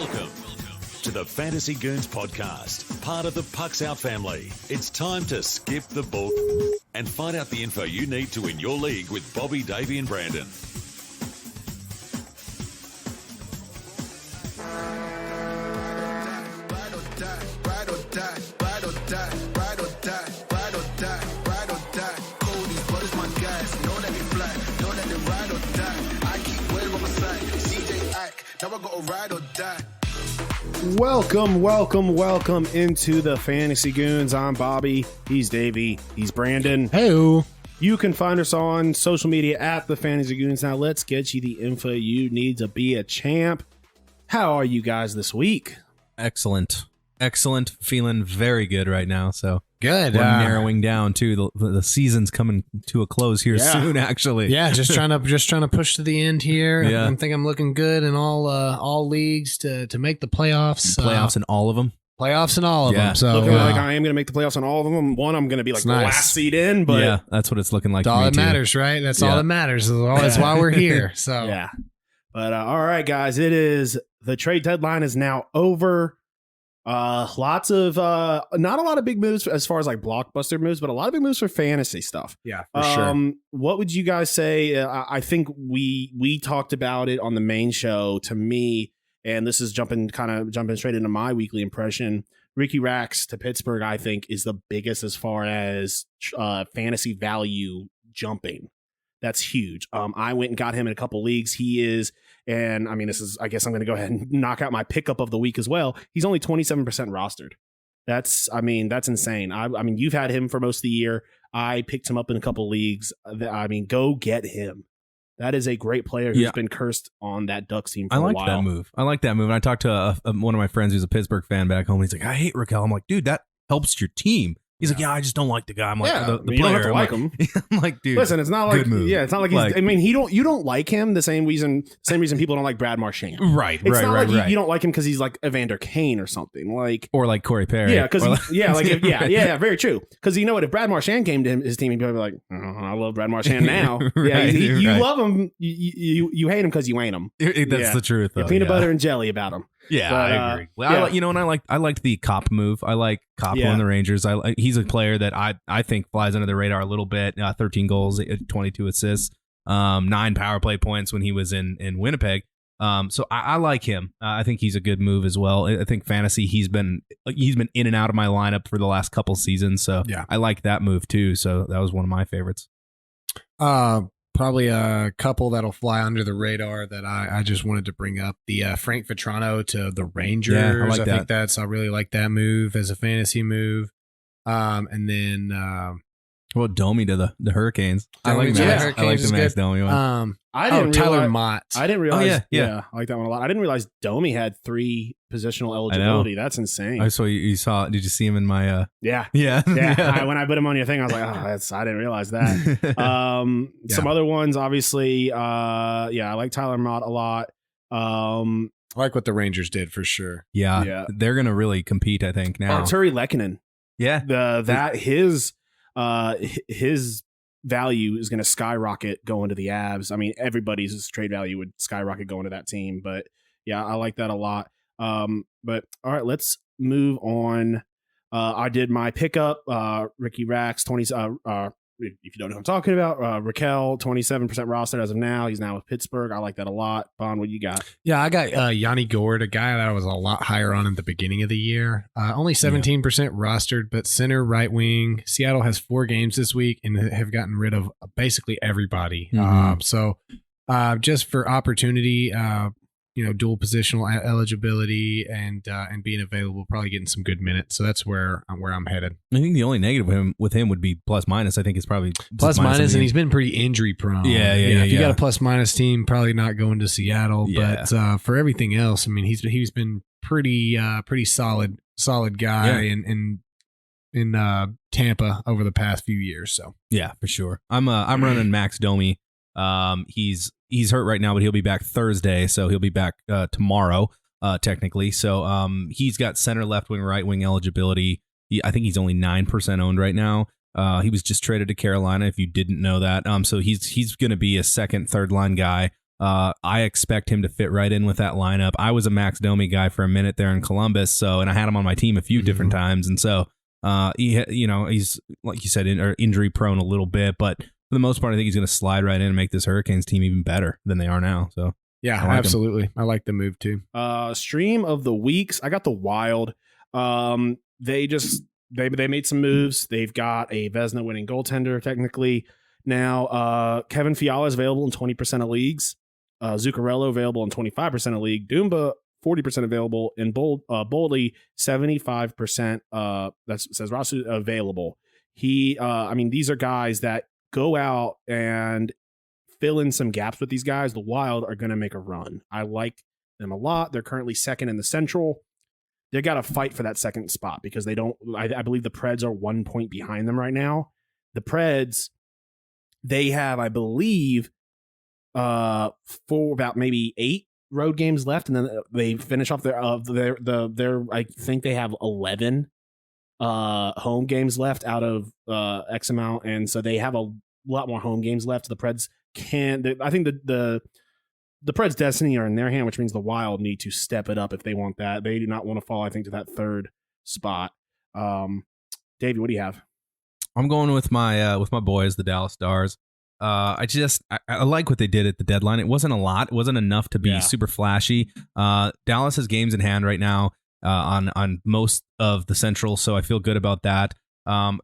Welcome to the Fantasy Goons podcast, part of the Pucks Out family. It's time to skip the book and find out the info you need to win your league with Bobby, Davey, and Brandon. Welcome into the Fantasy Goons. I'm Bobby. He's Davey. He's Brandon. Hey. You can find us on social media at the Fantasy Goons. Now let's get you the info you need to be a champ. How are you guys this week? Excellent. Feeling very good right now. So good. We're narrowing down too. The season's coming to a close here soon. Actually, just trying to push to the end here. Yeah. I think I'm looking good in all leagues to make the playoffs. Playoffs in all of them. Playoffs in all of them. So looking like I am going to make the playoffs on all of them. One, I'm going to be like the last seed in. But yeah, that's what it's looking like. That's all that matters, right? That's all that matters. That's why we're here. So yeah. But all right, guys, the trade deadline is now over. Lots of not a lot of big moves as far as like blockbuster moves, but a lot of big moves for fantasy stuff. Yeah, for sure. What would you guys say? I think we talked about it on the main show. To me, and this is jumping straight into my weekly impression. Ricky Rax to Pittsburgh, I think, is the biggest as far as fantasy value jumping. That's huge. I went and got him in a couple leagues. He is. And I mean, I guess I'm going to go ahead and knock out my pickup of the week as well. He's only 27% rostered. That's insane. I mean, you've had him for most of the year. I picked him up in a couple leagues. I mean, go get him. That is a great player who's been cursed on that Ducks team for a while. I like that move. And I talked to one of my friends who's a Pittsburgh fan back home. He's like, I hate Raquel. I'm like, dude, that helps your team. He's like, I just don't like the guy. I'm like, the player. You don't have to like him. I'm like, dude, listen, it's not like, good move. It's not like he's, I mean, you don't like him the same reason people don't like Brad Marchand. Right. It's not like you don't like him because he's like Evander Kane or something or like Corey Perry. Yeah, because very true. Because you know what, if Brad Marchand came to his team, he'd be like, I love Brad Marchand now. You love him, you hate him because you ain't him. That's the truth. Though, peanut butter and jelly about him. Yeah, but, I agree. Well, I liked the Kopp move. I like Kopp on the Rangers. He's a player that I think flies under the radar a little bit. 13 goals, 22 assists, 9 power play points when he was in Winnipeg. So I like him. I think he's a good move as well. I think fantasy he's been in and out of my lineup for the last couple seasons. So I like that move too. So that was one of my favorites. Probably a couple that'll fly under the radar that I just wanted to bring up. The Frank Vetrano to the Rangers. Yeah, I think I really like that move as a fantasy move. And then what about Domi to the Hurricanes? I like the Max Domi one. Tyler Mott. I didn't realize. I like that one a lot. I didn't realize Domi had 3 positional eligibility. That's insane. I saw you saw. Did you see him in my? Yeah. When I put him on your thing, I was like, I didn't realize that. Some other ones, obviously. I like Tyler Mott a lot. I like what the Rangers did for sure. Yeah. They're gonna really compete. I think now. Arturi Lehkonen. Yeah. His value is going to skyrocket going to the Avs. I mean, everybody's trade value would skyrocket going to that team, but yeah, I like that a lot. But all right, let's move on. I did my pickup, Ricky Rax, 20, if you don't know what I'm talking about, Raquel, 27% rostered as of now. He's now with Pittsburgh. I like that a lot. Bond, what you got? Yeah, I got Yanni Gourde, a guy that I was a lot higher on at the beginning of the year. Only 17% rostered, but center, right wing. Seattle has 4 games this week and have gotten rid of basically everybody. So just for opportunity, dual positional eligibility and being available, probably getting some good minutes. So that's where I'm headed. I think the only negative with him would be plus minus. I think it's probably plus minus, and he's been pretty injury prone. If you got a plus minus team, probably not going to Seattle. Yeah. But for everything else, I mean, he's been pretty solid guy in Tampa over the past few years. So yeah, for sure. I'm running Max Domi. He's hurt right now, but he'll be back Thursday, so he'll be back tomorrow, technically. So he's got center, left wing, right wing eligibility. I think he's only 9% owned right now. He was just traded to Carolina, if you didn't know that. So he's going to be a second, third line guy. I expect him to fit right in with that lineup. I was a Max Domi guy for a minute there in Columbus, and I had him on my team a few different times, and so he's like you said, injury prone a little bit, but for the most part, I think he's going to slide right in and make this Hurricanes team even better than they are now. So yeah, absolutely, I like the move too. Stream of the weeks, I got the Wild. They made some moves. They've got a Vezina winning goaltender technically now. Kevin Fiala is available in 20% of leagues. Zuccarello available in 25% of league. Dumba 40% available, and Boldly 75%. That says Rasu available. These are guys that go out and fill in some gaps with these guys. The Wild are going to make a run. I like them a lot. They're currently second in the Central. They got to fight for that second spot because they don't. I believe the Preds are 1 point behind them right now. The Preds, they have, I believe, for about maybe 8 road games left, and then they finish off their I think they have 11 home games left out of X amount, and so they have a lot more home games left. The Preds I think the Preds' destiny are in their hand, which means the Wild need to step it up if they want that. They do not want to fall, I think, to that third spot. Davey, what do you have? I'm going with my boys, the Dallas Stars. I like what they did at the deadline. It wasn't a lot. It wasn't enough to be super flashy. Dallas has games in hand right now on most of the Central, so I feel good about that.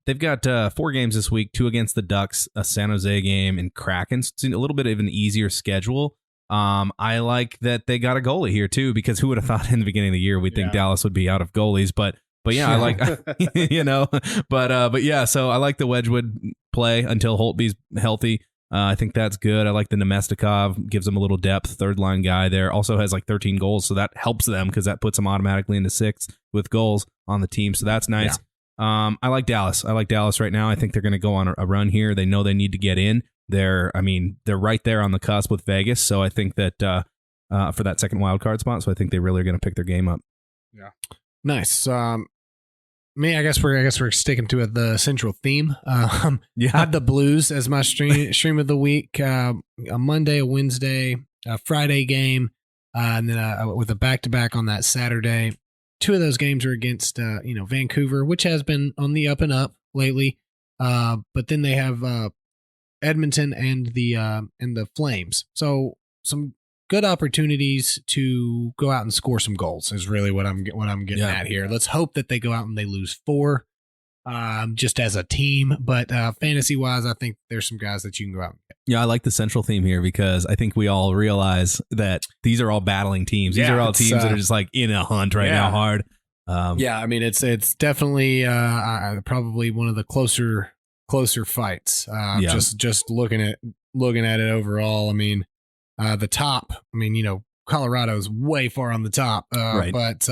They've got 4 games this week, 2 against the Ducks, a San Jose game, and Kraken. So it's a little bit of an easier schedule. I like that they got a goalie here too, because who would have thought in the beginning of the year we'd think Dallas would be out of goalies, but yeah, I like, but yeah, so I like the Wedgwood play until Holtby's healthy. I think that's good. I like the Nemestikov, gives them a little depth, third line guy there. Also has like 13 goals, so that helps them because that puts them automatically into 6th with goals on the team. So that's nice. Yeah. I like Dallas. I like Dallas right now. I think they're going to go on a run here. They know they need to get in. They're right there on the cusp with Vegas. So I think that for that second wild card spot. So I think they really are going to pick their game up. Yeah. Nice. I guess we're sticking to the Central theme. I had the Blues as my stream of the week. A Monday, a Wednesday, a Friday game, and then with a back-to-back on that Saturday. 2 of those games are against Vancouver, which has been on the up and up lately. But then they have Edmonton and the Flames. So some good opportunities to go out and score some goals is really what I'm getting at here. Let's hope that they go out and they lose 4 just as a team. But fantasy wise, I think there's some guys that you can go out and get. Yeah, I like the Central theme here because I think we all realize that these are all battling teams. These are all teams that are just like in a hunt right now hard. It's definitely probably one of the closer fights. Just looking at it overall. I mean, the top. I mean, Colorado's way far on the top. Right. But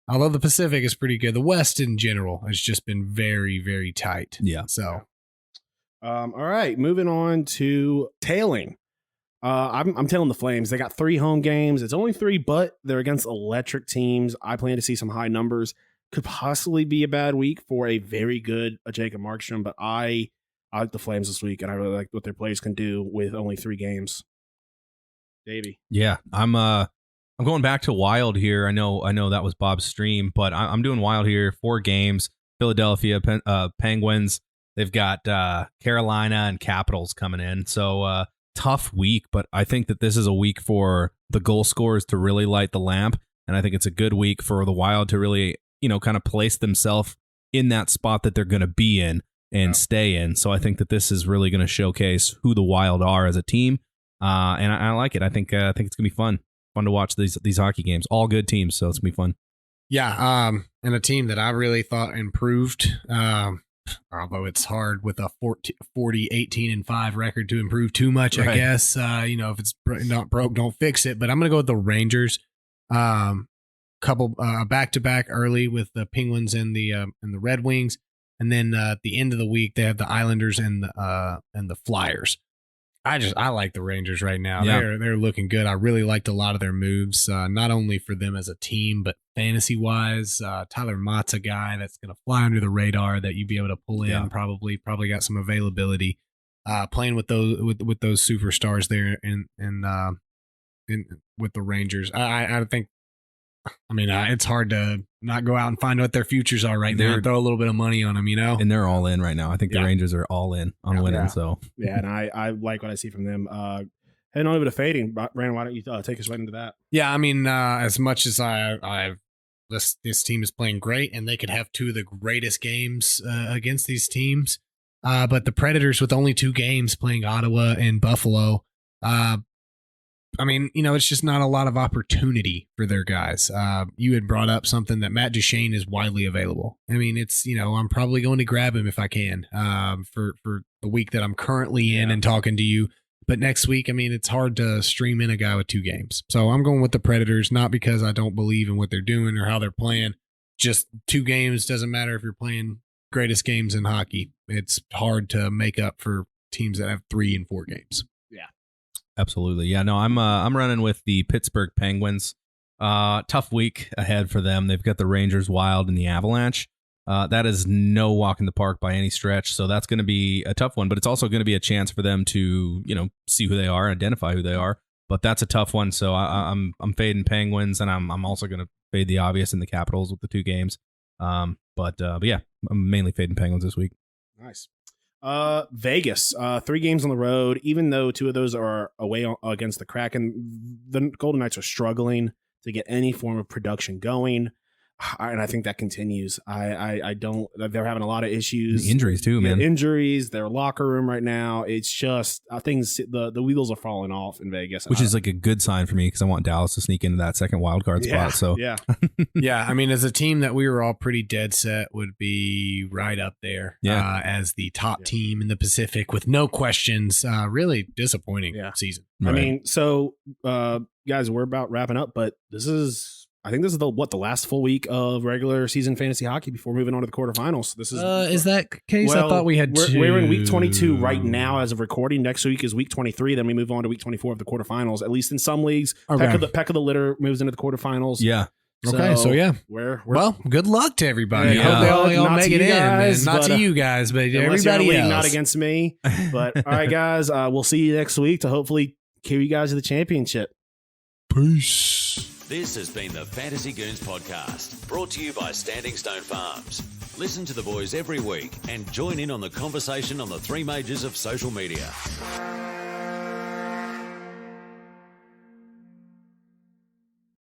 although the Pacific is pretty good, the West in general has just been very, very tight. Yeah. So, all right, moving on to tailing. I'm tailing the Flames. They got 3 home games. It's only 3, but they're against electric teams. I plan to see some high numbers. Could possibly be a bad week for a very good Jacob Markstrom, but I like the Flames this week, and I really like what their players can do with only 3 games. Davey. Yeah, I'm going back to Wild here. I know that was Bob's stream, but I'm doing Wild here. 4 games. Philadelphia Penguins. They've got Carolina and Capitals coming in. So tough week, but I think that this is a week for the goal scorers to really light the lamp, and I think it's a good week for the Wild to really kind of place themselves in that spot that they're going to be in and stay in. So I think that this is really going to showcase who the Wild are as a team. And I like it. I think it's going to be fun to watch these hockey games. All good teams, so it's going to be fun. Yeah, and a team that I really thought improved, although it's hard with a 18-5 record to improve too much, I guess. If it's not broke, don't fix it. But I'm going to go with the Rangers. Couple back-to-back early with the Penguins and the Red Wings. And then at the end of the week, they have the Islanders and the Flyers. I like the Rangers right now. Yeah. They're looking good. I really liked a lot of their moves, not only for them as a team, but fantasy wise. Tyler Mott's a guy that's going to fly under the radar that you'd be able to pull in. Probably got some availability. playing with those superstars there and with the Rangers. I think. I mean, it's hard to not go out and find what their futures are right now and throw a little bit of money on them, And they're all in right now. I think the Rangers are all in on winning. Yeah. So and I like what I see from them. Heading on over to fading, Brandon, why don't you take us right into that? Yeah, I mean, as much as this team is playing great, and they could have two of the greatest games against these teams, but the Predators with only 2 games playing Ottawa and Buffalo. I mean, it's just not a lot of opportunity for their guys. You had brought up something that Matt Duchene is widely available. I mean, it's, I'm probably going to grab him if I can for the week that I'm currently in and talking to you. But next week, I mean, it's hard to stream in a guy with 2 games. So I'm going with the Predators, not because I don't believe in what they're doing or how they're playing. Just 2 games doesn't matter if you're playing greatest games in hockey. It's hard to make up for teams that have 3 and 4 games. absolutely. Yeah, no, I'm running with the Pittsburgh Penguins. Tough week ahead for them. They've got the Rangers, Wild, and the Avalanche. That is no walk in the park by any stretch. So that's going to be a tough one, but it's also going to be a chance for them to, see who they are, identify who they are. But that's a tough one. So I'm fading Penguins, and I'm also going to fade the obvious in the Capitals with the 2 games. But yeah, I'm mainly fading Penguins this week. Nice. Vegas, 3 games on the road. Even though 2 of those are away against the Kraken, the Golden Knights are struggling to get any form of production going. And I think that continues. I don't. They're having a lot of issues, injuries too, man. Injuries. Their locker room right now. It's just things. The wheels are falling off in Vegas, which is like a good sign for me because I want Dallas to sneak into that second wild card spot. So yeah, yeah. I mean, as a team that we were all pretty dead set would be right up there, as the top team in the Pacific with no questions. Really disappointing season. Right. I mean, so guys, we're about wrapping up, but I think this is the last full week of regular season fantasy hockey before moving on to the quarterfinals. This is that case? Well, I thought we had we're in week 22 right now as of recording. Next week is week 23. Then we move on to week 24 of the quarterfinals. At least in some leagues, okay. Peck of the litter moves into the quarterfinals. Yeah. Okay, so yeah, we're well. Good luck to everybody. I hope they all make it in. Not to you guys, but everybody else. Not against me. But all right, guys, we'll see you next week to hopefully carry you guys to the championship. Peace. This has been the Fantasy Goons podcast, brought to you by Standing Stone Farms. Listen to the boys every week and join in on the conversation on the 3 majors of social media.